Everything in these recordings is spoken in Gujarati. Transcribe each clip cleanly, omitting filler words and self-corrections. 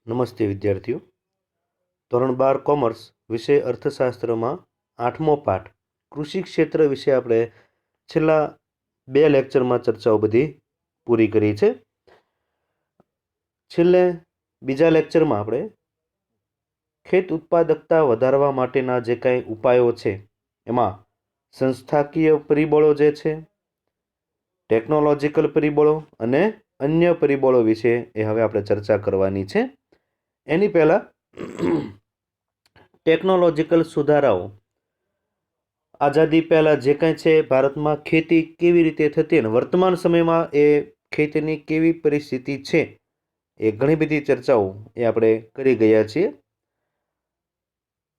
નમસ્તે વિદ્યાર્થીઓ. ધોરણ 12 કોમર્સ વિષય અર્થશાસ્ત્રમાં 8મો પાઠ કૃષિ ક્ષેત્ર વિશે આપણે છેલ્લા 2 લેક્ચરમાં ચર્ચાઓ બધી પૂરી કરી છે. છેલ્લે બીજા લેક્ચરમાં આપણે ખેત ઉત્પાદકતા વધારવા માટેના જે કાંઈ ઉપાયો છે એમાં સંસ્થાકીય પરિબળો જે છે, ટેકનોલોજીકલ પરિબળો અને અન્ય પરિબળો વિશે હવે આપણે ચર્ચા કરવાની છે. એની પહેલાં ટેકનોલોજીકલ સુધારાઓ, આઝાદી પહેલાં જે કાંઈ છે ભારતમાં ખેતી કેવી રીતે થતી અને વર્તમાન સમયમાં એ ખેતીની કેવી પરિસ્થિતિ છે એ ઘણી બધી ચર્ચાઓ આપણે કરી ગયા છીએ.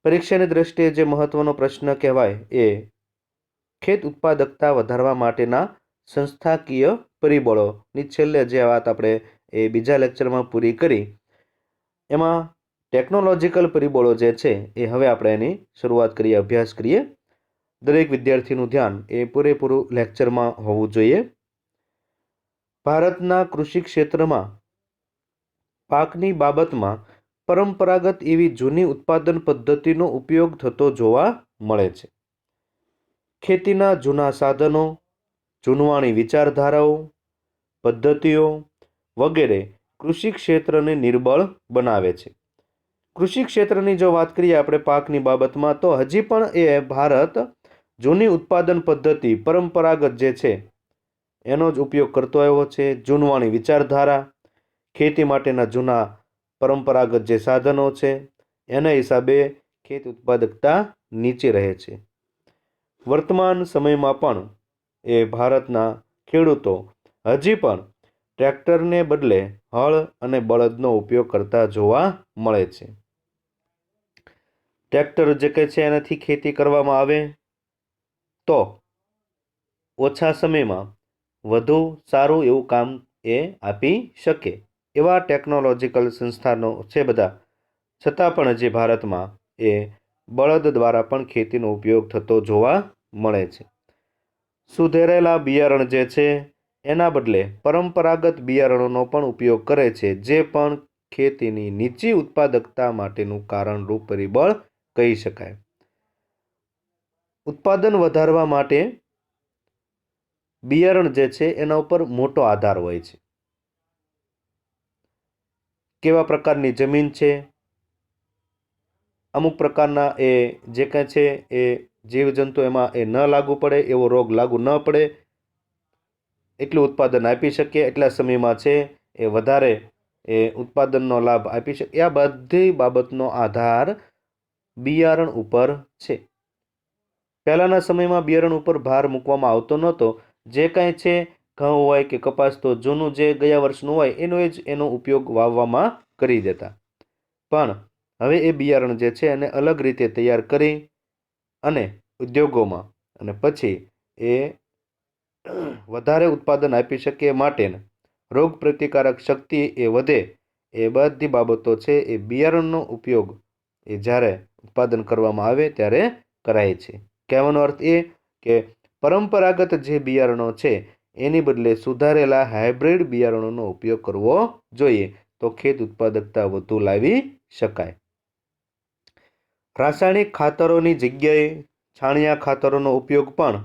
પરીક્ષાની દ્રષ્ટિએ જે મહત્વનો પ્રશ્ન કહેવાય એ ખેત ઉત્પાદકતા વધારવા માટેના સંસ્થાકીય પરિબળોની છેલ્લે જે વાત આપણે એ બીજા લેક્ચરમાં પૂરી કરી, એમાં ટેકનોલોજીકલ પરિબળો જે છે એ હવે આપણે એની શરૂઆત કરીએ, અભ્યાસ કરીએ. દરેક વિદ્યાર્થીનું ધ્યાન એ પૂરેપૂરું લેક્ચરમાં હોવું જોઈએ. ભારતના કૃષિ ક્ષેત્રમાં પાકની બાબતમાં પરંપરાગત એવી જૂની ઉત્પાદન પદ્ધતિનો ઉપયોગ થતો જોવા મળે છે. ખેતીના જૂના સાધનો, જૂનવાણી વિચારધારાઓ, પદ્ધતિઓ વગેરે કૃષિ ક્ષેત્રને નિર્બળ બનાવે છે. કૃષિ ક્ષેત્રની જો વાત કરીએ આપણે પાકની બાબતમાં, તો હજી પણ એ ભારત જૂની ઉત્પાદન પદ્ધતિ પરંપરાગત જે છે એનો જ ઉપયોગ કરતો આવ્યો છે. જૂનવાણી વિચારધારા, ખેતી માટેના જૂના પરંપરાગત જે સાધનો છે એના હિસાબે ખેત ઉત્પાદકતા નીચે રહે છે. વર્તમાન સમયમાં પણ એ ભારતના ખેડૂતો હજી પણ ટ્રેક્ટરને બદલે હળ અને બળદનો ઉપયોગ કરતા જોવા મળે છે. ટ્રેક્ટર જે કંઈ છે એનાથી ખેતી કરવામાં આવે તો ઓછા સમયમાં વધુ સારું એવું કામ એ આપી શકે એવા ટેકનોલોજીકલ સંસ્થાનો છે બધા, છતાં પણ હજી ભારતમાં એ બળદ દ્વારા પણ ખેતીનો ઉપયોગ થતો જોવા મળે છે. સુધરેલા બિયારણ જે છે એના બદલે પરંપરાગત બિયારણોનો પણ ઉપયોગ કરે છે, જે પણ ખેતીની નીચી ઉત્પાદકતા માટેનું કારણરૂપ પરિબળ કહી શકાય. ઉત્પાદન વધારવા માટે બિયારણ જે છે એના ઉપર મોટો આધાર હોય છે. કેવા પ્રકારની જમીન છે, અમુક પ્રકારના એ જે કાંઈ છે એ જીવજંતુ એમાં એ ન લાગુ પડે, એવો રોગ લાગુ ન પડે, એટલું ઉત્પાદન આપી શકે, એટલા સમયમાં છે એ વધારે એ ઉત્પાદનનો લાભ આપી શકે. આ બધી બાબતનો આધાર બિયારણ ઉપર છે. પહેલાંના સમયમાં બિયારણ ઉપર ભાર મૂકવામાં આવતો નહોતો. જે કાંઈ છે ઘઉં હોય કે કપાસ, તો જૂનું જે ગયા વર્ષનું હોય એનો ઉપયોગ વાવવામાં કરી દેતા. પણ હવે એ બિયારણ જે છે એને અલગ રીતે તૈયાર કરી અને ઉદ્યોગોમાં અને પછી એ વધારે ઉત્પાદન આપી શકે માટે રોગ પ્રતિકારક શક્તિ એ વધે, એ બધી બાબતો છે એ બિયારણનો ઉપયોગ એ જ્યારે ઉત્પાદન કરવામાં આવે ત્યારે કરાય છે. કહેવાનો અર્થ એ કે પરંપરાગત જે બિયારણો છે એની બદલે સુધારેલા હાઇબ્રિડ બિયારણોનો ઉપયોગ કરવો જોઈએ, તો ખેત ઉત્પાદકતા વધુ લાવી શકાય. રાસાયણિક ખાતરોની જગ્યાએ છાણિયા ખાતરોનો ઉપયોગ પણ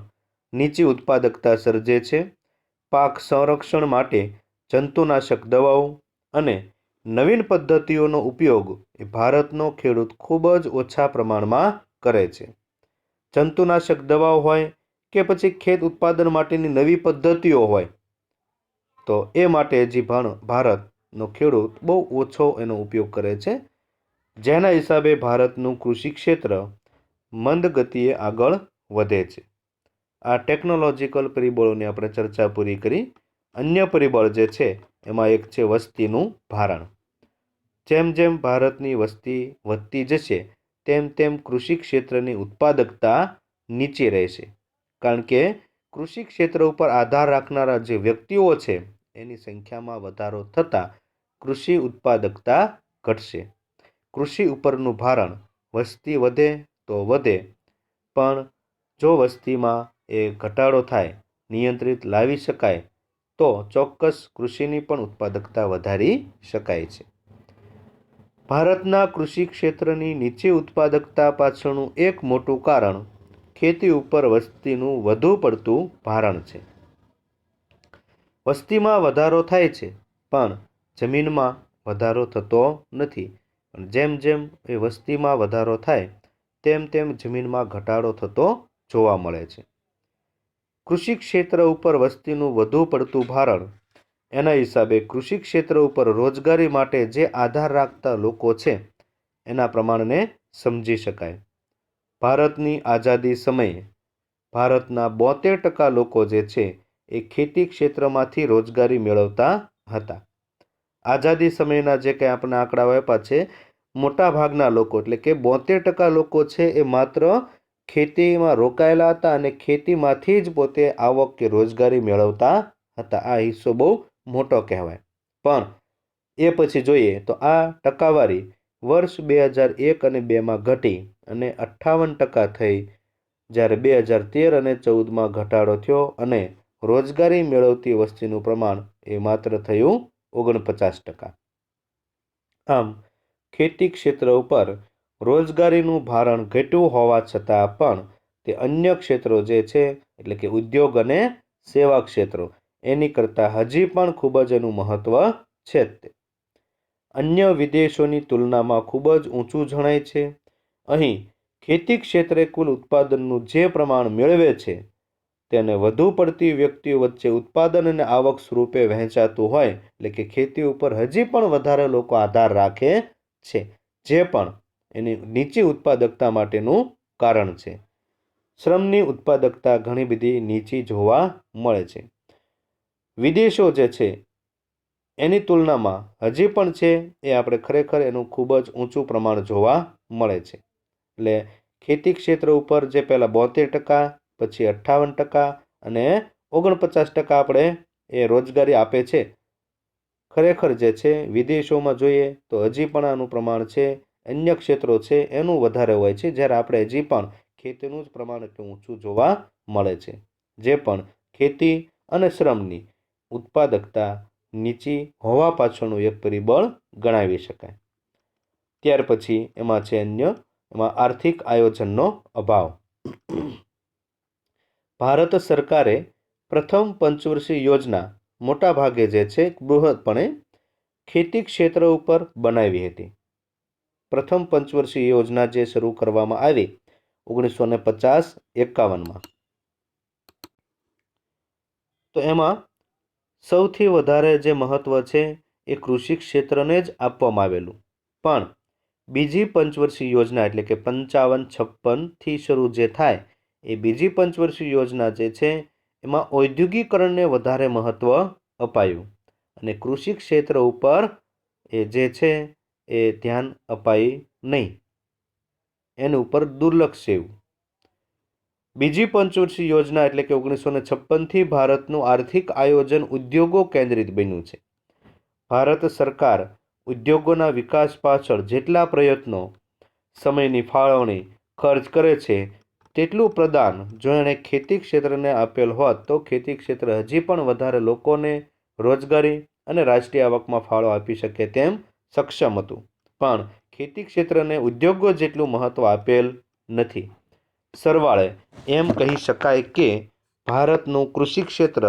નીચી ઉત્પાદકતા સર્જે છે. પાક સંરક્ષણ માટે જંતુનાશક દવાઓ અને નવીન પદ્ધતિઓનો ઉપયોગ એ ભારતનો ખેડૂત ખૂબ જ ઓછા પ્રમાણમાં કરે છે. જંતુનાશક દવાઓ હોય કે પછી ખેત ઉત્પાદન માટેની નવી પદ્ધતિઓ હોય, તો એ માટે હજી પણ ભારતનો ખેડૂત બહુ ઓછો એનો ઉપયોગ કરે છે, જેના હિસાબે ભારતનું કૃષિ ક્ષેત્ર મંદ ગતિએ આગળ વધે છે. આ ટેકનોલોજીકલ પરિબળોની આપણે ચર્ચા પૂરી કરી. અન્ય પરિબળ જે છે એમાં એક છે વસ્તીનું ભારણ. જેમ જેમ ભારતની વસ્તી વધતી જશે તેમ તેમ કૃષિ ક્ષેત્રની ઉત્પાદકતા નીચે રહેશે, કારણ કે કૃષિ ક્ષેત્ર ઉપર આધાર રાખનારા જે વ્યક્તિઓ છે એની સંખ્યામાં વધારો થતાં કૃષિ ઉત્પાદકતા ઘટશે. કૃષિ ઉપરનું ભારણ વસ્તી વધે તો વધે, પણ જો વસ્તીમાં એ ઘટાડો થાય, નિયંત્રિત લાવી શકાય, તો ચોક્કસ કૃષિની પણ ઉત્પાદકતા વધારી શકાય છે. ભારતના કૃષિ ક્ષેત્રની નીચી ઉત્પાદકતા પાછળનું એક મોટું કારણ ખેતી ઉપર વસ્તીનું વધુ પડતું ભારણ છે. વસ્તીમાં વધારો થાય છે પણ જમીનમાં વધારો થતો નથી. જેમ જેમ એ વસ્તીમાં વધારો થાય તેમ તેમ જમીનમાં ઘટાડો થતો જોવા મળે છે. કૃષિ ક્ષેત્ર ઉપર વસ્તીનું વધુ પડતું ભારણ, એના હિસાબે કૃષિ ક્ષેત્ર ઉપર રોજગારી માટે જે આધાર રાખતા લોકો છે એના પ્રમાણને સમજી શકાય. ભારતની આઝાદી સમયે ભારતના 72% લોકો જે છે એ ખેતી ક્ષેત્રમાંથી રોજગારી મેળવતા હતા. આઝાદી સમયના જે કંઈ આપણે આંકડાઓ આપ્યા છે, મોટા ભાગના લોકો એટલે કે 72% લોકો છે એ માત્ર ખેતીમાં રોકાયેલા હતા અને ખેતીમાંથી જ પોતે આવક કે રોજગારી મેળવતા હતા. આ હિસ્સો બહુ મોટો કહેવાય. પણ એ પછી જોઈએ તો આ ટકાવારી વર્ષ 2001 અને 2માં ઘટી અને 58% થઈ, જ્યારે 2013 અને 14માં ઘટાડો થયો અને રોજગારી મેળવતી વસ્તીનું પ્રમાણ એ માત્ર થયું 49%. આમ ખેતી ક્ષેત્ર ઉપર રોજગારીનું ભારણ ઘટ્યું હોવા છતાં પણ તે અન્ય ક્ષેત્રો જે છે એટલે કે ઉદ્યોગ અને સેવા ક્ષેત્રો એની કરતાં હજી પણ ખૂબ જ એનું મહત્ત્વ છે. અન્ય વિદેશોની તુલનામાં ખૂબ જ ઊંચું જણાય છે. અહીં ખેતી ક્ષેત્રે કુલ ઉત્પાદનનું જે પ્રમાણ મેળવે છે તેને વધુ પડતી વ્યક્તિઓ વચ્ચે ઉત્પાદન અને આવક સ્વરૂપે વહેંચાતું હોય, એટલે કે ખેતી ઉપર હજી પણ વધારે લોકો આધાર રાખે છે, જે પણ એની નીચી ઉત્પાદકતા માટેનું કારણ છે. શ્રમની ઉત્પાદકતા ઘણી બધી નીચી જોવા મળે છે. વિદેશો જે છે એની તુલનામાં હજી પણ છે એ આપણે ખરેખર એનું ખૂબ જ ઊંચું પ્રમાણ જોવા મળે છે. એટલે ખેતી ક્ષેત્ર ઉપર જે પહેલાં 72%, પછી 58% અને 49% આપણે એ રોજગારી આપે છે, ખરેખર જે છે વિદેશોમાં જોઈએ તો હજી પણ આનું પ્રમાણ છે અન્ય ક્ષેત્રો છે એનું વધારે હોય છે, જ્યારે આપણે હજી પણ ખેતીનું જ પ્રમાણ એટલું ઊંચું જોવા મળે છે, જે પણ ખેતી અને શ્રમની ઉત્પાદકતા નીચી હોવા પાછળનું એક પરિબળ ગણાવી શકાય. ત્યાર પછી એમાં છે એમાં આર્થિક આયોજનનો અભાવ. ભારત સરકારે પ્રથમ પંચવર્ષીય યોજના મોટા ભાગે જે છે બૃહદપણે ખેતી ક્ષેત્ર ઉપર બનાવી હતી. પ્રથમ પંચવર્ષીય યોજના જે શરૂ કરવામાં આવી 1950-51માં, તો એમાં સૌથી વધારે જે મહત્ત્વ છે એ કૃષિ ક્ષેત્રને જ આપવામાં આવેલું. પણ બીજી પંચવર્ષીય યોજના એટલે કે 55-56થી શરૂ જે થાય એ બીજી પંચવર્ષીય યોજના જે છે એમાં ઔદ્યોગિકરણને વધારે મહત્ત્વ અપાયું અને કૃષિ ક્ષેત્ર ઉપર એ જે છે એ ધ્યાન અપાય નહીં, એની ઉપર દુર્લક્ષ જેવું. બીજી પંચવર્ષીય યોજના એટલે કે 1956થી ભારતનું આર્થિક આયોજન ઉદ્યોગો કેન્દ્રિત બન્યું છે. ભારત સરકાર ઉદ્યોગોના વિકાસ પાછળ જેટલા પ્રયત્નો, સમયની ફાળવણી, ખર્ચ કરે છે તેટલું પ્રદાન જો એણે ખેતી ક્ષેત્રને આપેલ હોત તો ખેતી ક્ષેત્ર હજી પણ વધારે લોકોને રોજગારી અને રાષ્ટ્રીય આવકમાં ફાળો આપી શકે તેમ સક્ષમ હતું. પણ ખેતી ક્ષેત્રને ઉદ્યોગો જેટલું મહત્ત્વ આપેલ નથી. સરવાળે એમ કહી શકાય કે ભારતનું કૃષિ ક્ષેત્ર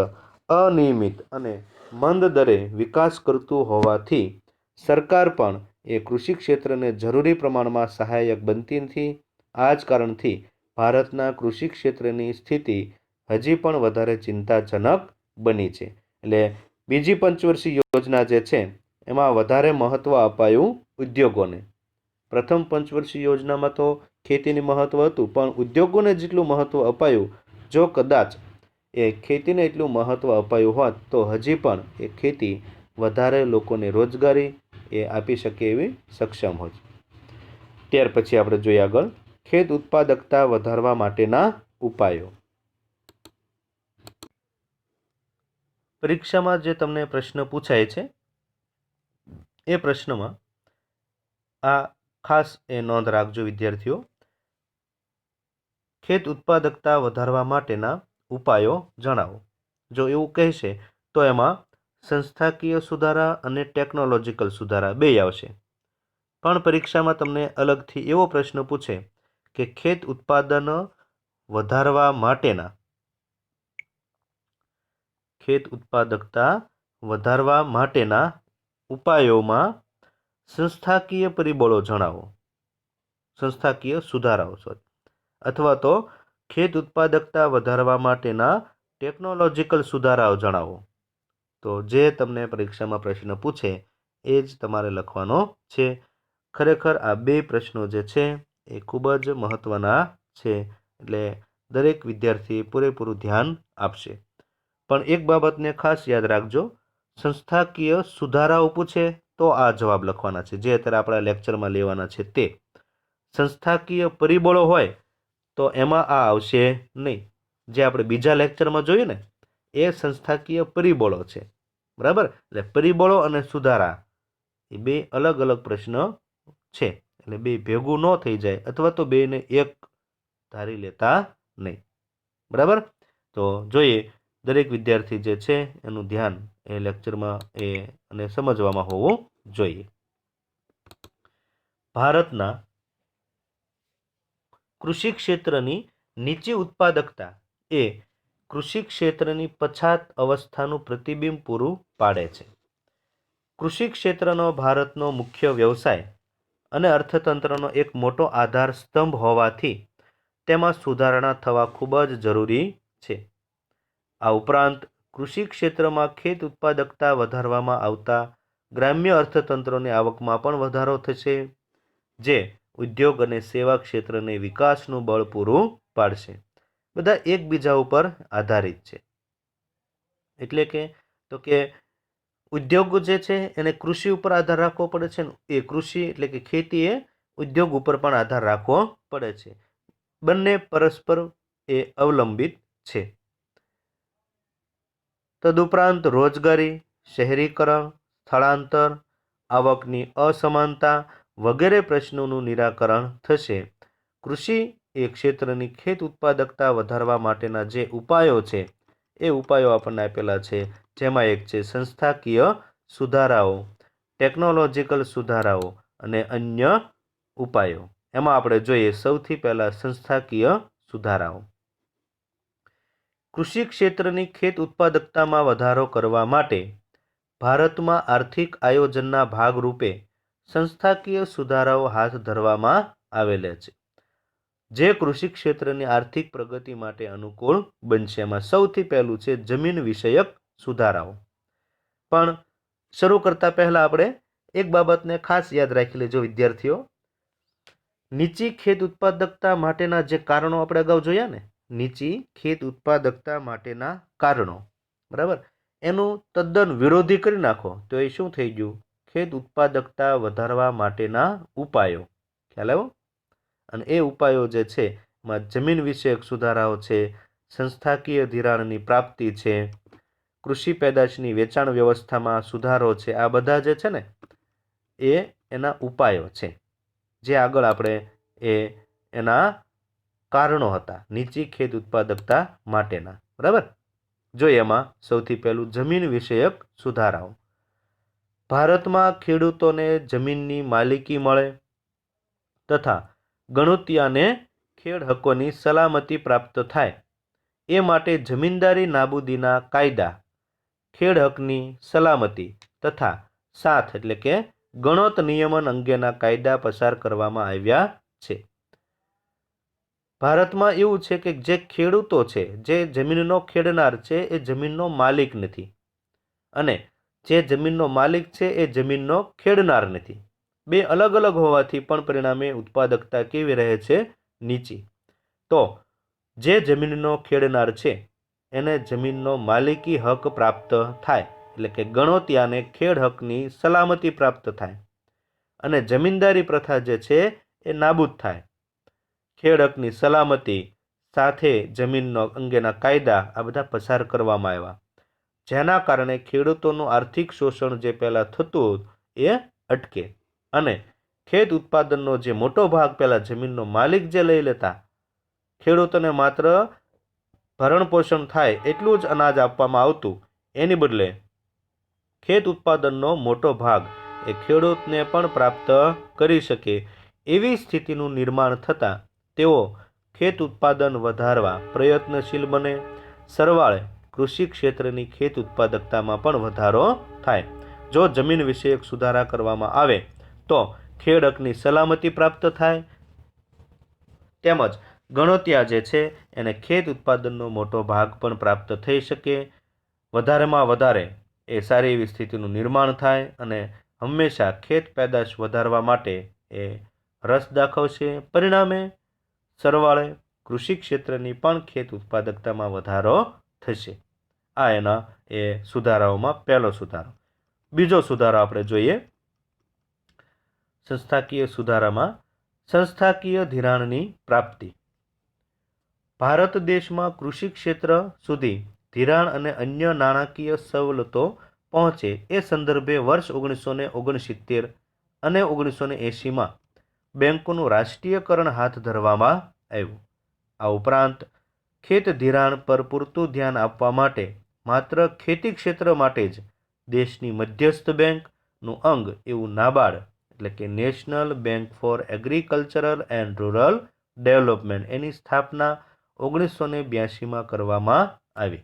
અનિયમિત અને મંદ દરે વિકાસ કરતું હોવાથી સરકાર પણ એ કૃષિ ક્ષેત્રને જરૂરી પ્રમાણમાં સહાયક બનતી નથી. આ જ કારણથી ભારતના કૃષિ ક્ષેત્રની સ્થિતિ હજી પણ વધારે ચિંતાજનક બની છે. એટલે બીજી પંચવર્ષીય યોજના જે છે એમાં વધારે મહત્ત્વ અપાયું ઉદ્યોગોને. પ્રથમ પંચવર્ષીય યોજનામાં તો ખેતીને મહત્ત્વ હતું, પણ ઉદ્યોગોને જેટલું મહત્ત્વ અપાયું, જો કદાચ એ ખેતીને એટલું મહત્ત્વ અપાયું હોત તો હજી પણ એ ખેતી વધારે લોકોને રોજગારી એ આપી શકે એવી સક્ષમ હોત. ત્યાર પછી આપણે જોઈએ આગળ ખેત ઉત્પાદકતા વધારવા માટેના ઉપાયો. પરીક્ષામાં જે તમને પ્રશ્ન પૂછાય છે એ પ્રશ્નમાં આ ખાસ એ નોંધ રાખજો વિદ્યાર્થીઓ. ખેત ઉત્પાદકતા વધારવા માટેના ઉપાયો જણાવો. જો એવું કહેશે તો એમાં સંસ્થાકીય સુધારા અને ટેકનોલોજીકલ સુધારા બે આવશે. પણ પરીક્ષામાં તમને અલગથી એવો પ્રશ્ન પૂછે કે ખેત ઉત્પાદન વધારવા માટેના ખેત ઉત્પાદકતા વધારવા માટેના ઉપાયોમાં સંસ્થાકીય પરિબળો જણાવો, સંસ્થાકીય સુધારાઓ અથવા તો ખેત ઉત્પાદકતા વધારવા માટેના ટેકનોલોજીકલ સુધારાઓ જણાવો. તો જે તમને પરીક્ષામાં પ્રશ્ન પૂછે એ જ તમારે લખવાનો છે. ખરેખર આ બે પ્રશ્નો જે છે એ ખૂબ જ મહત્ત્વના છે, એટલે દરેક વિદ્યાર્થી પૂરેપૂરું ધ્યાન આપશે. પણ એક બાબતને ખાસ યાદ રાખજો, સંસ્થાકીય સુધારાઓ પૂછે તો આ જવાબ લખવાના છે, જે અત્યારે આપણા લેક્ચરમાં લેવાના છે તે. સંસ્થાકીય પરિબળો હોય તો એમાં આ આવશે નહીં. જે આપણે બીજા લેક્ચરમાં જોયું ને એ સંસ્થાકીય પરિબળો છે, બરાબર. એટલે પરિબળો અને સુધારા એ બે અલગ અલગ પ્રશ્ન છે, એટલે બે ભેગું ન થઈ જાય અથવા તો બેને એક ધારી લેતા નહીં, બરાબર. તો જોઈએ દરેક વિદ્યાર્થી જે છે એનું ધ્યાન એ લેક્ચરમાં એ અને સમજવામાં હોવું જોઈએ. ભારતના કૃષિ ક્ષેત્રની નીચી ઉત્પાદકતા એ કૃષિ ક્ષેત્રની પછાત અવસ્થાનું પ્રતિબિંબ પૂરું પાડે છે. કૃષિ ક્ષેત્રનો ભારતનો મુખ્ય વ્યવસાય અને અર્થતંત્રનો એક મોટો આધાર સ્તંભ હોવાથી તેમાં સુધારણા થવા ખૂબ જ જરૂરી છે. આ ઉપરાંત કૃષિ ક્ષેત્રમાં ખેત ઉત્પાદકતા વધારવામાં આવતા ગ્રામ્ય અર્થતંત્રોની આવકમાં પણ વધારો થશે, જે ઉદ્યોગ અને સેવા ક્ષેત્રને વિકાસનું બળ પૂરું પાડશે. બધા એકબીજા ઉપર આધારિત છે. એટલે કે ઉદ્યોગ જે છે એને કૃષિ ઉપર આધાર રાખવો પડે છે, એ કૃષિ એટલે કે ખેતી એ ઉદ્યોગ ઉપર પણ આધાર રાખવો પડે છે. બંને પરસ્પર એ અવલંબિત છે. તદુપરાંત રોજગારી, શહેરીકરણ, સ્થળાંતર, આવકની અસમાનતા વગેરે પ્રશ્નોનું નિરાકરણ થશે. કૃષિ એ ક્ષેત્રની ખેત ઉત્પાદકતા વધારવા માટેના જે ઉપાયો છે એ ઉપાયો આપણને આપેલા છે, જેમાં એક છે સંસ્થાકીય સુધારાઓ, ટેકનોલોજીકલ સુધારાઓ અને અન્ય ઉપાયો. એમાં આપણે જોઈએ સૌથી પહેલાં સંસ્થાકીય સુધારાઓ. કૃષિ ક્ષેત્રની ખેત ઉત્પાદકતામાં વધારો કરવા માટે ભારતમાં આર્થિક આયોજનના ભાગરૂપે સંસ્થાકીય સુધારાઓ હાથ ધરવામાં આવેલા છે, જે કૃષિ ક્ષેત્રની આર્થિક પ્રગતિ માટે અનુકૂળ બનશે. એમાં સૌથી પહેલું છે જમીન વિષયક સુધારાઓ. પણ શરૂ કરતા પહેલા આપણે એક બાબતને ખાસ યાદ રાખી લેજો વિદ્યાર્થીઓ, નીચી ખેત ઉત્પાદકતા માટેના જે કારણો આપણે અગાઉ જોયા ને, નીચી ખેત ઉત્પાદકતા માટેના કારણો, બરાબર, એનું તદ્દન વિરોધી કરી નાખો તો એ શું થઈ ગયું? ખેત ઉત્પાદકતા વધારવા માટેના ઉપાયો. ખ્યાલ આવ્યો? અને એ ઉપાયો જે છે એમાં જમીન વિષયક સુધારાઓ છે, સંસ્થાકીય ધિરાણની પ્રાપ્તિ છે, કૃષિ પેદાશની વેચાણ વ્યવસ્થામાં સુધારો છે. આ બધા જે છે ને એ એના ઉપાયો છે, જે આગળ આપણે એના કારણો હતા નીચી ખેત ઉત્પાદકતા માટેના, બરાબર. જોઈએ એમાં સૌથી પહેલું જમીન વિષયક સુધારાઓ. ભારતમાં ખેડૂતોને જમીનની માલિકી મળે તથા ગણોતિયાને ખેડ હકોની સલામતી પ્રાપ્ત થાય એ માટે જમીનદારી નાબૂદીના કાયદા, ખેડ હકની સલામતી તથા સાથ એટલે કે ગણોત નિયમન અંગેના કાયદા પસાર કરવામાં આવ્યા છે. ભારતમાં એવું છે કે જે ખેડૂતો છે, જે જમીનનો ખેડનાર છે, એ જમીનનો માલિક નથી, અને જે જમીનનો માલિક છે એ જમીનનો ખેડનાર નથી. બે અલગ અલગ હોવાથી પણ પરિણામે ઉત્પાદકતા કેવી રહે છે? નીચી. તો જે જમીનનો ખેડનાર છે એને જમીનનો માલિકી હક પ્રાપ્ત થાય, એટલે કે ગણોતિયાને ખેડ હકની સલામતી પ્રાપ્ત થાય, અને જમીનદારી પ્રથા જે છે એ નાબૂદ થાય. ખેડ હકની સલામતી સાથે જમીનનો અંગેના કાયદા આ બધા પસાર કરવામાં આવ્યા, જેના કારણે ખેડૂતોનું આર્થિક શોષણ જે પહેલાં થતું એ અટકે, અને ખેત ઉત્પાદનનો જે મોટો ભાગ પહેલાં જમીનનો માલિક જે લઈ લેતા, ખેડૂતોને માત્ર ભરણ પોષણ થાય એટલું જ અનાજ આપવામાં આવતું, એની બદલે ખેત ઉત્પાદનનો મોટો ભાગ એ ખેડૂતને પણ પ્રાપ્ત કરી શકે એવી સ્થિતિનું નિર્માણ થતાં તેઓ ખેત ઉત્પાદન વધારવા પ્રયત્નશીલ બને. સરવાળે કૃષિ ક્ષેત્રની ખેત ઉત્પાદકતામાં પણ વધારો થાય. જો જમીન વિષયક સુધારા કરવામાં આવે તો ખેડૂતની સલામતી પ્રાપ્ત થાય, તેમજ ગણોત્યા જે છે એને ખેત ઉત્પાદનનો મોટો ભાગ પણ પ્રાપ્ત થઈ શકે. વધારેમાં વધારે એ સારી એવી સ્થિતિનું નિર્માણ થાય અને હંમેશા ખેત પેદાશ વધારવા માટે એ રસ દાખવશે. પરિણામે સરવાળે કૃષિ ક્ષેત્રની પણ ખેત ઉત્પાદકતામાં વધારો થશે. આ એના એ સુધારાઓમાં પહેલો સુધારો. બીજો સુધારો આપણે જોઈએ સંસ્થાકીય સુધારામાં સંસ્થાકીય ધિરાણની પ્રાપ્તિ. ભારત દેશમાં કૃષિ ક્ષેત્ર સુધી ધિરાણ અને અન્ય નાણાકીય સવલતો પહોંચે એ સંદર્ભે વર્ષ 1969 અને 1980માં બેંકોનું રાષ્ટ્રીયકરણ હાથ ધરવામાં આવ્યું. આ ઉપરાંત ખેત ધિરાણ પર પૂરતું ધ્યાન આપવા માટે માત્ર ખેતી ક્ષેત્ર માટે જ દેશની મધ્યસ્થ બેંકનું અંગ એવું નાબાર્ડ એટલે કે national bank for agricultural and rural development એની સ્થાપના 1982માં કરવામાં આવી.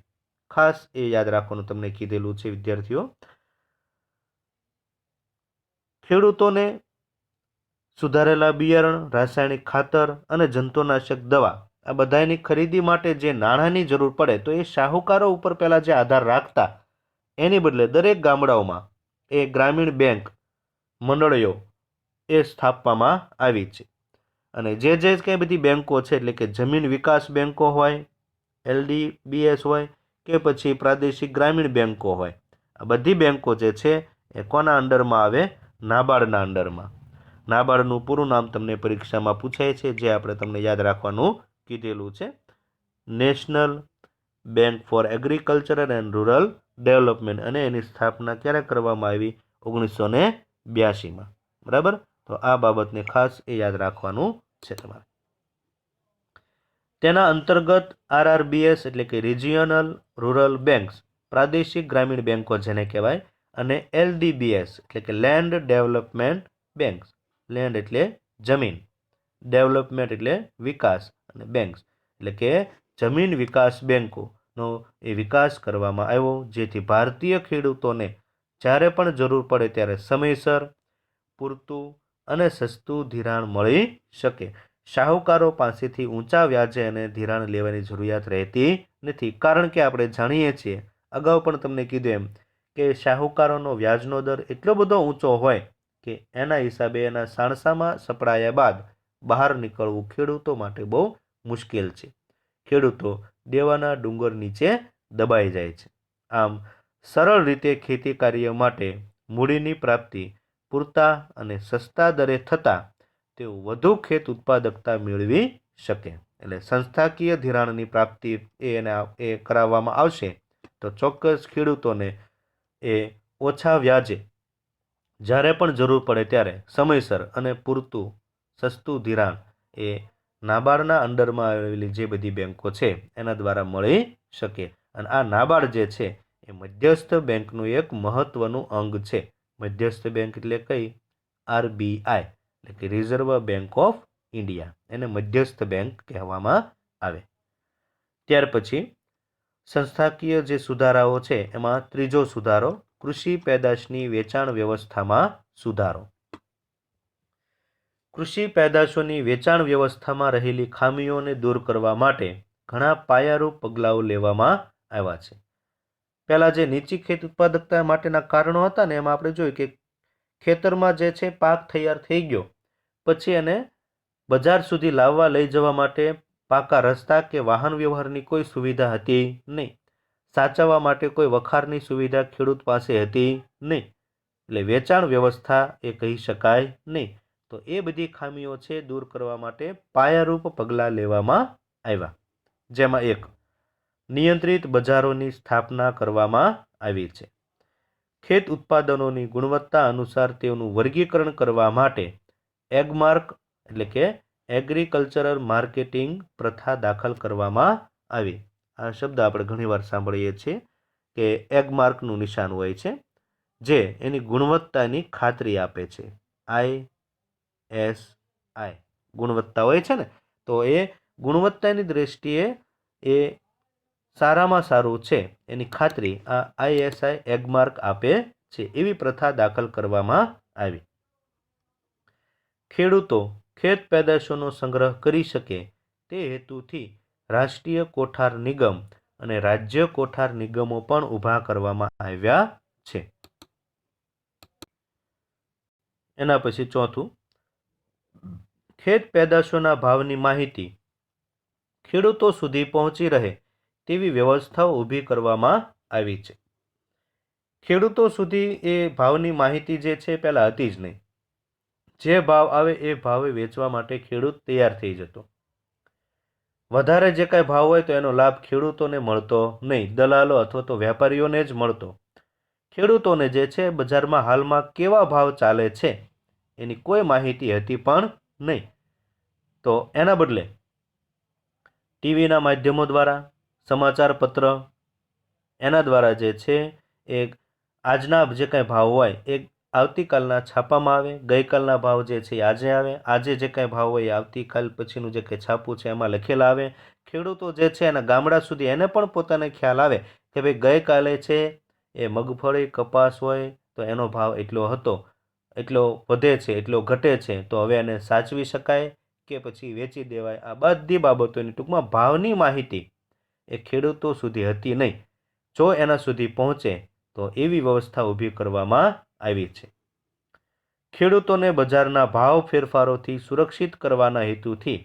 ખાસ એ યાદ રાખવાનું તમને કીધેલું છે વિદ્યાર્થીઓ. ખેડૂતોને સુધારેલા બિયારણ, રાસાયણિક ખાતર અને જંતુનાશક દવા આ બધાની ખરીદી માટે જે નાણાંની જરૂર પડે તો એ શાહુકારો ઉપર પહેલાં જે આધાર રાખતા એની બદલે દરેક ગામડાઓમાં એ ગ્રામીણ બેંક મંડળીઓ એ સ્થાપવામાં આવી છે. અને જે કંઈ બધી બેંકો છે એટલે કે જમીન વિકાસ બેંકો હોય, LDBS હોય કે પછી પ્રાદેશિક ગ્રામીણ બેંકો હોય, આ બધી બેંકો જે છે એ કોના અંડરમાં આવે? નાબાર્ડના અંડરમાં. નાબાર્ડનું પૂરું નામ તમને પરીક્ષામાં પૂછાય છે, જે આપણે તમને યાદ રાખવાનું કીધેલું છે. National bank for agricultural and rural development. અને એની સ્થાપના ક્યારે કરવામાં આવી? 1982માં. બરાબર. તો આ બાબતને ખાસ એ યાદ રાખવાનું છે તમારે. તેના અંતર્ગત RRBS એટલે કે રિજિયનલ રૂરલ બેંક્સ પ્રાદેશિક ગ્રામીણ બેંકો જેને કહેવાય, અને LDBS એટલે કે લેન્ડ ડેવલપમેન્ટ બેંક્સ. લેન્ડ એટલે જમીન, ડેવલપમેન્ટ એટલે વિકાસ, અને બેંક્સ એટલે કે જમીન વિકાસ બેંકોનો એ વિકાસ કરવામાં આવ્યો, જેથી ભારતીય ખેડૂતોને જ્યારે પણ જરૂર પડે ત્યારે સમયસર પૂરતું અને સસ્તું ધિરાણ મળી શકે. શાહુકારો પાસેથી ઊંચા વ્યાજે અને ધિરાણ લેવાની જરૂરિયાત રહેતી નથી. કારણ કે આપણે જાણીએ છીએ, અગાઉ પણ તમને કીધું એમ, કે શાહુકારોનો વ્યાજનો દર એટલો બધો ઊંચો હોય કે એના હિસાબે એના સાણસામાં સપડાયા બાદ બહાર નીકળવું ખેડૂતો માટે બહુ મુશ્કેલ છે. ખેડૂતો દેવાના ડુંગર નીચે દબાઈ જાય છે. આમ સરળ રીતે ખેતી કાર્ય માટે મૂડીની પ્રાપ્તિ પૂરતા અને સસ્તા દરે થતાં તેઓ વધુ ખેત ઉત્પાદકતા મેળવી શકે. એટલે સંસ્થાકીય ધિરાણની પ્રાપ્તિ એ કરાવવામાં આવશે તો ચોક્કસ ખેડૂતોને એ ઓછા વ્યાજે જ્યારે પણ જરૂર પડે ત્યારે સમયસર અને પૂરતું સસ્તું ધિરાણ એ નાબાર્ડના અંડરમાં આવેલી જે બધી બેંકો છે એના દ્વારા મળી શકે. અને આ નાબાર્ડ જે છે એ મધ્યસ્થ બેંકનું એક મહત્વનું અંગ છે. મધ્યસ્થ બેંક એટલે કઈ? RBI એટલે કે રિઝર્વ બેંક ઓફ ઇન્ડિયા. એને મધ્યસ્થ બેંક કહેવામાં આવે. ત્યાર પછી સંસ્થાકીય જે સુધારાઓ છે એમાં ત્રીજો સુધારો કૃષિ પેદાશની વેચાણ વ્યવસ્થામાં સુધારો. કૃષિ પેદાશોની વેચાણ વ્યવસ્થામાં રહેલી ખામીઓને દૂર કરવા માટે ઘણા પાયારૂપ પગલાઓ લેવામાં આવ્યા છે. પહેલાં જે નીચી ખેત ઉત્પાદકતા માટેના કારણો હતા ને એમાં આપણે જોયું કે ખેતરમાં જે છે પાક તૈયાર થઈ ગયો પછી એને બજાર સુધી લાવવા લઈ જવા માટે પાકા રસ્તા કે વાહન વ્યવહારની કોઈ સુવિધા હતી નહીં. સાચવવા માટે કોઈ વખારની સુવિધા ખેડૂત પાસે હતી નહીં. એટલે વેચાણ વ્યવસ્થા એ કહી શકાય નહીં. તો એ બધી ખામીઓ છે દૂર કરવા માટે પાયારૂપ પગલાં લેવામાં આવ્યા. જેમાં એક નિયંત્રિત બજારોની સ્થાપના કરવામાં આવી છે. ખેત ઉત્પાદનોની ગુણવત્તા અનુસાર તેઓનું વર્ગીકરણ કરવા માટે એગમાર્ક એટલે કે એગ્રીકલ્ચરલ માર્કેટિંગ પ્રથા દાખલ કરવામાં આવી. આ શબ્દ આપણે ઘણીવાર સાંભળીએ છીએ કે એગમાર્કનું નિશાન હોય છે. જે એની ગુણવત્તાની ખાતરી આપે છે. ISI ગુણવત્તા હોય છે ને, તો એ ગુણવત્તાની દ્રષ્ટિએ એ સારામાં સારું છે એની ખાતરી આ ISI એગમાર્ક આપે છે. એવી પ્રથા દાખલ કરવામાં આવી. ખેડૂતો ખેત પેદાશોનો સંગ્રહ કરી શકે તે હેતુથી રાષ્ટ્રીય કોઠાર નિગમ અને રાજ્ય કોઠાર નિગમો પણ ઊભા કરવામાં આવ્યા છે. એના પછી ચોથું, ખેત પેદાશોના ભાવની માહિતી ખેડૂતો સુધી પહોંચી રહે તેવી વ્યવસ્થાઓ ઊભી કરવામાં આવી છે. ખેડૂતો સુધી એ ભાવની માહિતી જે છે પહેલાં હતી જ નહીં. જે ભાવ આવે એ ભાવે વેચવા માટે ખેડૂત તૈયાર થઈ જતો. વધારે જે કાંઈ ભાવ હોય તો એનો લાભ ખેડૂતોને મળતો નહીં, દલાલો અથવા તો વેપારીઓને જ મળતો. ખેડૂતોને જે છે બજારમાં હાલમાં કેવા ભાવ ચાલે છે એની કોઈ માહિતી હતી પણ નહીં. તો એના બદલે ટીવીના માધ્યમો દ્વારા, સમાચાર પત્ર, એના દ્વારા જે છે એ આજના જે કાંઈ ભાવ હોય એ આવતીકાલના છાપામાં આવે, ગઈકાલના ભાવ જે છે એ આજે આવે, આજે જે કાંઈ ભાવ હોય એ આવતીકાલ પછીનું જે કંઈ છાપું છે એમાં લખેલા આવે. ખેડૂતો જે છે એના ગામડા સુધી એને પણ પોતાને ખ્યાલ આવે કે ભાઈ ગઈકાલે છે એ મગફળી, કપાસ હોય તો એનો ભાવ એટલો હતો, એટલો વધે છે, એટલો ઘટે છે, તો હવે એને સાચવી શકાય કે પછી વેચી દેવાય. આ બધી બાબતોની ટૂંકમાં ભાવની માહિતી એ ખેડૂતો સુધી હતી નહીં. જો એના સુધી પહોંચે તો એવી વ્યવસ્થા ઊભી કરવામાં આવી છે. ખેડૂતોને બજારના ભાવ ફેરફારોથી સુરક્ષિત કરવાના હેતુથી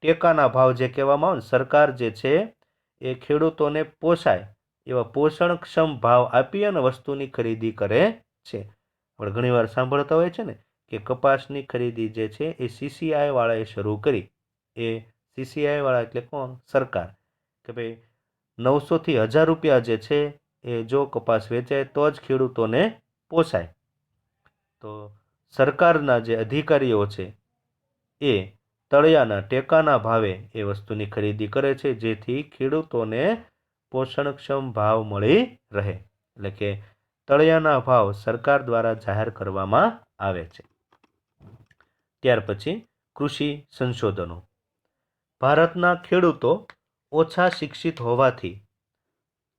ટેકાના ભાવ જે કહેવામાં આવે ને, સરકાર જે છે એ ખેડૂતોને પોસાય એવા પોષણક્ષમ ભાવ આપી અને વસ્તુની ખરીદી કરે છે. પણ ઘણીવાર સાંભળતા હોય છે ને કે કપાસની ખરીદી જે છે એ CCI વાળાએ શરૂ કરી. એ CCI વાળા એટલે કોણ? સરકાર. કે ભાઈ 900થી 1000 રૂપિયા જે છે એ જો કપાસ વેચાય તો જ ખેડૂતોને પોસાય. તો સરકારના જે અધિકારીઓ છે એ તળિયાના ટેકાના ભાવે એ વસ્તુની ખરીદી કરે છે, જેથી ખેડૂતોને પોષણક્ષમ ભાવ મળી રહે. એટલે કે તળિયાના ભાવ સરકાર દ્વારા જાહેર કરવામાં આવે છે. ત્યાર પછી કૃષિ સંશોધનો. ભારતના ખેડૂતો ઓછા શિક્ષિત હોવાથી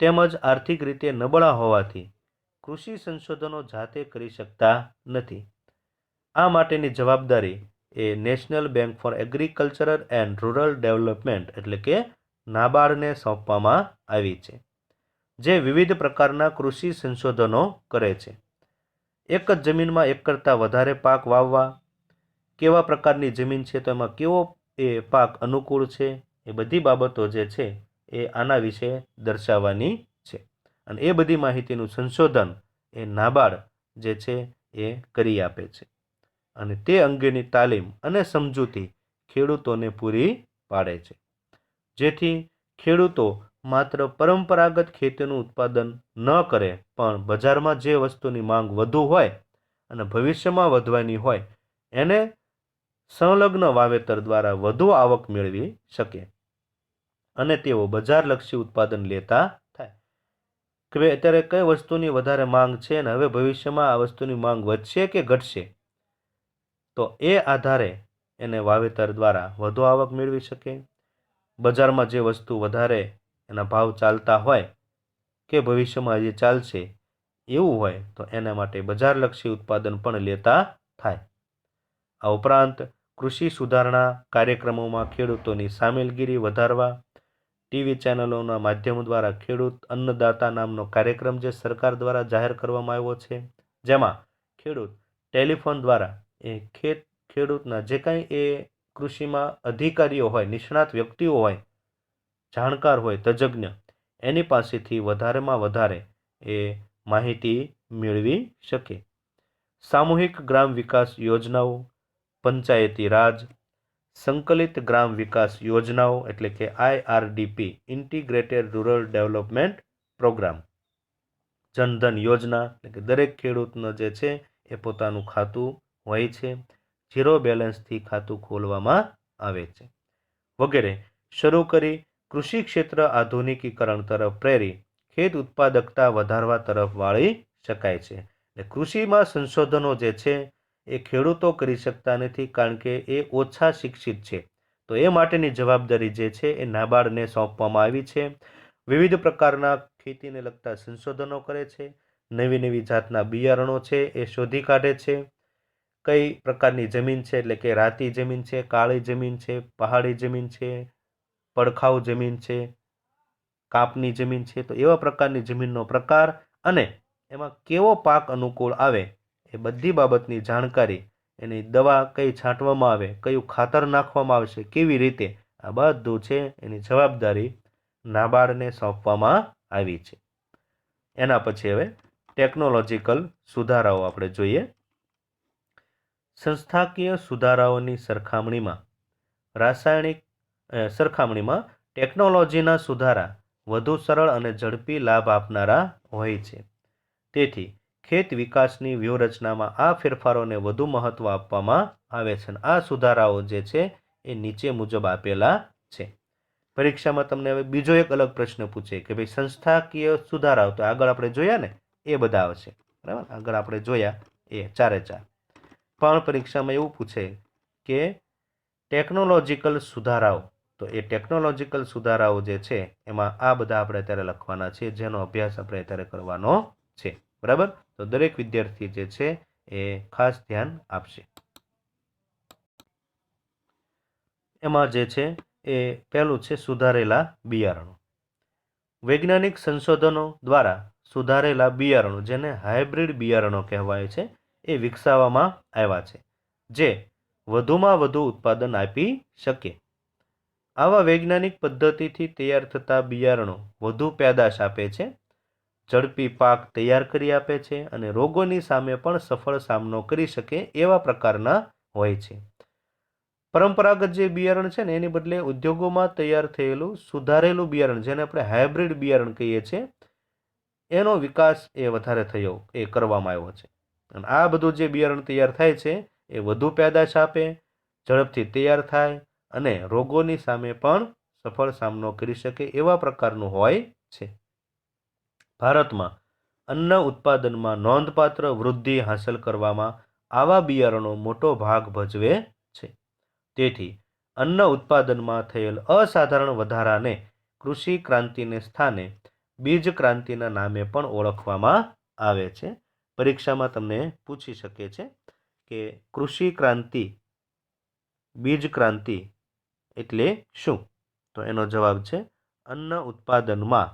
તેમજ આર્થિક રીતે નબળા હોવાથી કૃષિ સંશોધનો જાતે કરી શકતા નથી. આ માટેની જવાબદારી એ national bank for agricultural and rural development એટલે કે નાબાર્ડને સોંપવામાં આવી છે, જે વિવિધ પ્રકારના કૃષિ સંશોધનો કરે છે. એક જ જમીનમાં એક કરતાં વધારે પાક વાવવા, કેવા પ્રકારની જમીન છે તો એમાં કેવો એ પાક અનુકૂળ છે, એ બધી બાબતો જે છે એ આના વિશે દર્શાવવાની છે. અને એ બધી માહિતીનું સંશોધન એ નાબાર્ડ જે છે એ કરી આપે છે. અને તે અંગેની તાલીમ અને સમજૂતી ખેડૂતોને પૂરી પાડે છે, જેથી ખેડૂતો માત્ર પરંપરાગત ખેતીનું ઉત્પાદન ન કરે પણ બજારમાં જે વસ્તુની માંગ વધુ હોય અને ભવિષ્યમાં વધવાની હોય એને સંલગ્ન વાવેતર દ્વારા વધુ આવક મેળવી શકે અને તેઓ બજારલક્ષી ઉત્પાદન લેતા થાય. કે ભાઈ અત્યારે કઈ વસ્તુની વધારે માંગ છે અને હવે ભવિષ્યમાં આ વસ્તુની માંગ વધશે કે ઘટશે, તો એ આધારે એને વાવેતર દ્વારા વધુ આવક મેળવી શકે. બજારમાં જે વસ્તુ વધારે એના ભાવ ચાલતા હોય કે ભવિષ્યમાં જે ચાલશે એવું હોય તો એના માટે બજારલક્ષી ઉત્પાદન પણ લેતા થાય. આ ઉપરાંત કૃષિ સુધારણા કાર્યક્રમોમાં ખેડૂતોની સામેલગીરી વધારવા ટીવી ચેનલોના માધ્યમ દ્વારા ખેડૂત અન્નદાતા નામનો કાર્યક્રમ જે સરકાર દ્વારા જાહેર કરવામાં આવ્યો છે, જેમાં ખેડૂત ટેલિફોન દ્વારા એ ખેડૂતના જે કાંઈ એ કૃષિમાં અધિકારીઓ હોય, નિષ્ણાત વ્યક્તિઓ હોય, જાણકાર હોય, તજજ્ઞ, એની પાસેથી વધારેમાં વધારે એ માહિતી મેળવી શકે. સામૂહિક ગ્રામ વિકાસ યોજનાઓ, પંચાયતી રાજ, સંકલિત ગ્રામ વિકાસ યોજનાઓ એટલે કે IRDP integrated rural development programme, જનધન યોજના એટલે કે દરેક ખેડૂતનો જે છે એ પોતાનું ખાતું હોય છે, ઝીરો બેલેન્સથી ખાતું ખોલવામાં આવે છે વગેરે શરૂ કરી કૃષિ ક્ષેત્ર આધુનિકીકરણ તરફ પ્રેરી ખેત ઉત્પાદકતા વધારવા તરફ વાળી શકાય છે. કૃષિમાં સંશોધનો જે છે એ ખેડૂતો કરી શકતા નથી, કારણ કે એ ઓછા શિક્ષિત છે. તો એ માટેની જવાબદારી જે છે એ નાબાર્ડને સોંપવામાં આવી છે. વિવિધ પ્રકારના ખેતીને લગતા સંશોધનો કરે છે, નવી નવી જાતના બિયારણો છે એ શોધી કાઢે છે. કઈ પ્રકારની જમીન છે, એટલે કે રાતી જમીન છે, કાળી જમીન છે, પહાડી જમીન છે, પડખાઉ જમીન છે, કાપની જમીન છે, તો એવા પ્રકારની જમીનનો પ્રકાર અને એમાં કેવો પાક અનુકૂળ આવે એ બધી બાબતની જાણકારી, એની દવા કઈ છાંટવામાં આવે, કયું ખાતર નાખવામાં આવશે, કેવી રીતે, આ બધું છે એની જવાબદારી નાબાર્ડને સોંપવામાં આવી છે. એના પછી હવે ટેકનોલોજીકલ સુધારાઓ આપણે જોઈએ. સંસ્થાકીય સુધારાઓની સરખામણીમાં ટેકનોલોજીના સુધારા વધુ સરળ અને ઝડપી લાભ આપનારા હોય છે. તેથી ખેત વિકાસની વ્યૂહરચનામાં આ ફેરફારોને વધુ મહત્વ આપવામાં આવે છે. આ સુધારાઓ જે છે એ નીચે મુજબ આપેલા છે. પરીક્ષામાં તમને હવે બીજો એક અલગ પ્રશ્ન પૂછે કે ભાઈ સંસ્થાકીય સુધારાઓ, તો આગળ આપણે જોયા ને એ બધા આવશે, બરાબર. આગળ આપણે જોયા એ 4 પણ પરીક્ષામાં એવું પૂછે કે ટેકનોલોજીકલ સુધારાઓ, તો એ ટેકનોલોજીકલ સુધારાઓ જે છે એમાં આ બધા આપણે અત્યારે લખવાના છે, જેનો અભ્યાસ આપણે અત્યારે કરવાનો છે, બરાબર. તો દરેક વિદ્યાર્થી જે છે એ ખાસ ધ્યાન આપશે. એમાં જે છે એ પહેલું છે સુધારેલા બિયારણો. વૈજ્ઞાનિક સંશોધનો દ્વારા સુધારેલા બિયારણો, જેને હાઇબ્રિડ બિયારણો કહેવાય છે, એ વિકસાવવામાં આવ્યા છે, જે વધુમાં વધુ ઉત્પાદન આપી શકે. આવા વૈજ્ઞાનિક પદ્ધતિથી તૈયાર થતા બિયારણો વધુ પેદાશ આપે છે, ઝડપી પાક તૈયાર કરી આપે છે અને રોગોની સામે પણ સફળ સામનો કરી શકે એવા પ્રકારના હોય છે. પરંપરાગત જે બિયારણ છે ને એની બદલે ઉદ્યોગોમાં તૈયાર થયેલું સુધારેલું બિયારણ, જેને આપણે હાઇબ્રિડ બિયારણ કહીએ છીએ, એનો વિકાસ એ વધારે થયો, એ કરવામાં આવ્યો છે. અને આ બધું જે બિયારણ તૈયાર થાય છે એ વધુ પેદાશ આપે, ઝડપથી તૈયાર થાય અને રોગોની સામે પણ સફળ સામનો કરી શકે એવા પ્રકારનું હોય છે. ભારતમાં અન્ન ઉત્પાદનમાં નોંધપાત્ર વૃદ્ધિ હાંસલ કરવામાં આવા બિયારણો મોટો ભાગ ભજવે છે. તેથી અન્ન ઉત્પાદનમાં થયેલ અસાધારણ વધારાને કૃષિ ક્રાંતિને સ્થાને બીજ ક્રાંતિના નામે પણ ઓળખવામાં આવે છે. પરીક્ષામાં તમને પૂછી શકે છે કે કૃષિ ક્રાંતિ, બીજ ક્રાંતિ એટલે શું? તો એનો જવાબ છે અન્ન ઉત્પાદનમાં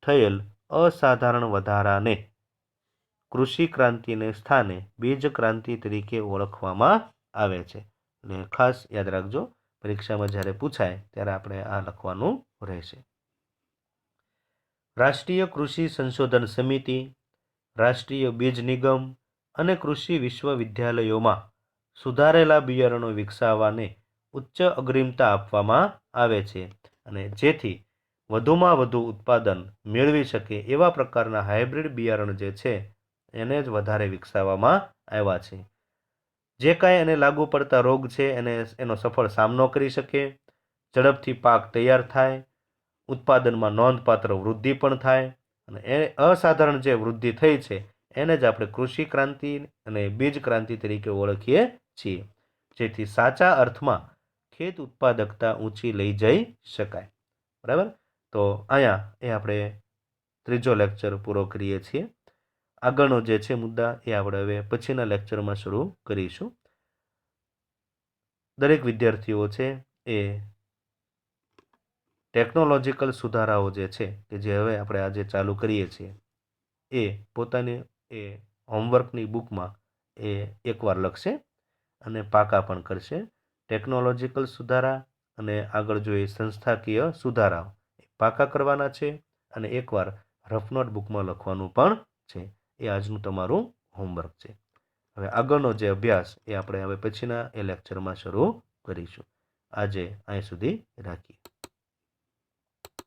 થયેલ અસાધારણ વધારાને કૃષિ ક્રાંતિને સ્થાને બીજ ક્રાંતિ તરીકે ઓળખવામાં આવે છે. એટલે ખાસ યાદ રાખજો, પરીક્ષામાં જ્યારે પૂછાય ત્યારે આપણે આ લખવાનું રહેશે. રાષ્ટ્રીય કૃષિ સંશોધન સમિતિ, રાષ્ટ્રીય બીજ નિગમ અને કૃષિ વિશ્વવિદ્યાલયોમાં સુધારેલા બિયારણો વિકસાવવાને ઉચ્ચ અગ્રિમતા આપવામાં આવે છે અને જેથી વધુમાં વધુ ઉત્પાદન મેળવી શકે એવા પ્રકારના હાઇબ્રિડ બિયારણ જે છે એને જ વધારે વિકસાવવામાં આવ્યા છે. જે કાંઈ એને લાગુ પડતા રોગ છે એનો સફળ સામનો કરી શકે, ઝડપથી પાક તૈયાર થાય, ઉત્પાદનમાં નોંધપાત્ર વૃદ્ધિ પણ થાય અને એ અસાધારણ જે વૃદ્ધિ થઈ છે એને જ આપણે કૃષિ ક્રાંતિ અને બીજ ક્રાંતિ તરીકે ઓળખીએ છીએ, જેથી સાચા અર્થમાં ખેત ઉત્પાદકતા ઊંચી લઈ જઈ શકાય. બરાબર. તો અહીંયા એ આપણે ત્રીજો લેક્ચર પૂરો કરીએ છીએ. આગળનો જે છે મુદ્દા એ આપણે હવે પછીના લેક્ચરમાં શરૂ કરીશું. દરેક વિદ્યાર્થીઓ છે એ ટેકનોલોજીકલ સુધારાઓ જે છે કે જે હવે આપણે આજે ચાલુ કરીએ છીએ એ પોતાની એ હોમવર્કની બુકમાં એ એકવાર લખશે અને પાકા પણ કરશે. ટેકનોલોજીકલ સુધારા અને આગળ જોઈએ સંસ્થાકીય સુધારાઓ એ પાકા કરવાના છે અને એકવાર રફનોટ બુકમાં લખવાનું પણ છે. એ આજનું તમારું હોમવર્ક છે. હવે આગળનો જે અભ્યાસ એ આપણે હવે પછીના એ લેક્ચરમાં શરૂ કરીશું. આજે અહીં સુધી રાખીએ.